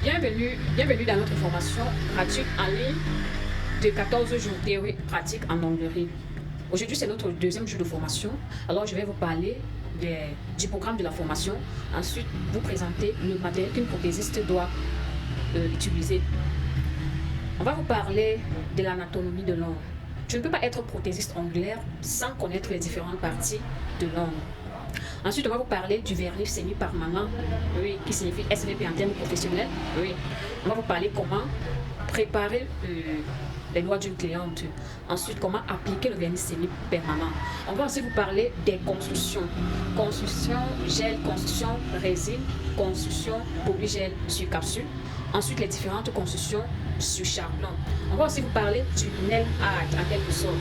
Bienvenue dans notre formation gratuite en ligne de 14 jours théorie pratique en onglerie. Aujourd'hui, c'est notre deuxième jour de formation. Alors, je vais vous parler du programme de la formation. Ensuite, vous présenter le matériel qu'une prothésiste doit utiliser. On va vous parler de l'anatomie de l'ongle. Tu ne peux pas être prothésiste onglaire sans connaître les différentes parties de l'ongle. Ensuite, on va vous parler du vernis semi-permanent, oui, qui signifie SVP en termes professionnels. Oui. On va vous parler comment préparer les doigts d'une cliente. Ensuite, comment appliquer le vernis semi-permanent. On va aussi vous parler des constructions. Construction gel, construction résine, construction polygel sur capsule. Ensuite, les différentes constructions sur charbon. On va aussi vous parler du nail art en quelque sorte.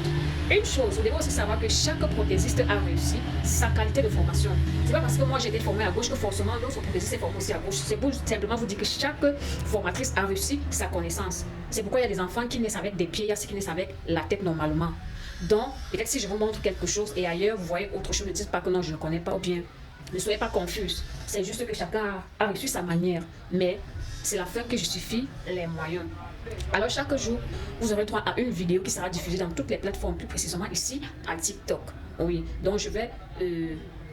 Une chose, vous devez aussi savoir que chaque prothésiste a réussi sa qualité de formation. C'est pas parce que moi j'ai été formée à gauche que forcément l'autre prothésiste est formé aussi à gauche. C'est pour simplement vous dire que chaque formatrice a réussi sa connaissance. C'est pourquoi il y a des enfants qui naissent avec des pieds, il y a ceux qui naissent avec la tête normalement. Donc, peut-être si je vous montre quelque chose et ailleurs vous voyez autre chose, ne dites pas que non, je ne connais pas ou bien ne soyez pas confus. C'est juste que chacun a reçu sa manière. Mais c'est la fin qui justifie les moyens. Alors chaque jour, vous aurez droit à une vidéo qui sera diffusée dans toutes les plateformes, plus précisément ici à TikTok. Oui, donc je vais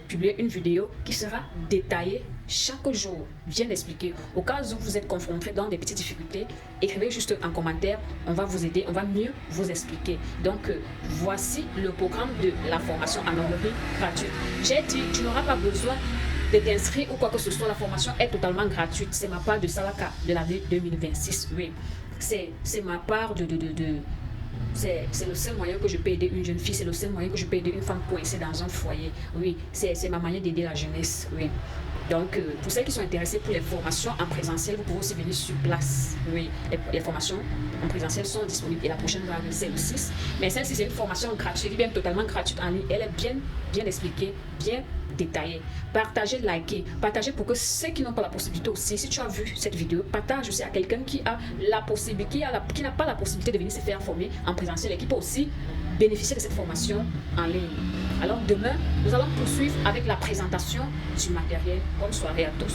publier une vidéo qui sera détaillée chaque jour, bien expliquée. Au cas où vous êtes confronté dans des petites difficultés, écrivez juste un commentaire, on va vous aider, on va mieux vous expliquer. Donc voici le programme de la formation en onglerie gratuite. J'ai dit, tu n'auras pas besoin de t'inscrire ou quoi que ce soit, la formation est totalement gratuite. C'est ma part de Salaka de l'année 2026. Oui, c'est ma part c'est le seul moyen que je peux aider une jeune fille, c'est le seul moyen que je peux aider une femme coincée dans un foyer. Oui, c'est ma manière d'aider la jeunesse. Oui. Donc, pour celles qui sont intéressées pour les formations en présentiel, vous pouvez aussi venir sur place. Oui, les formations en présentiel sont disponibles et la prochaine va arriver, c'est le 6. Mais celle-ci, c'est une formation gratuite, bien totalement gratuite en ligne. Elle est bien expliquée, bien détaillée. Partagez, likez, partagez pour que ceux qui n'ont pas la possibilité aussi, si tu as vu cette vidéo, partage aussi à quelqu'un qui a la possibilité, qui n'a pas la possibilité de venir se faire former en présentiel et qui peut aussi bénéficier de cette formation en ligne. Alors demain, nous allons poursuivre avec la présentation du matériel. Bonne soirée à tous.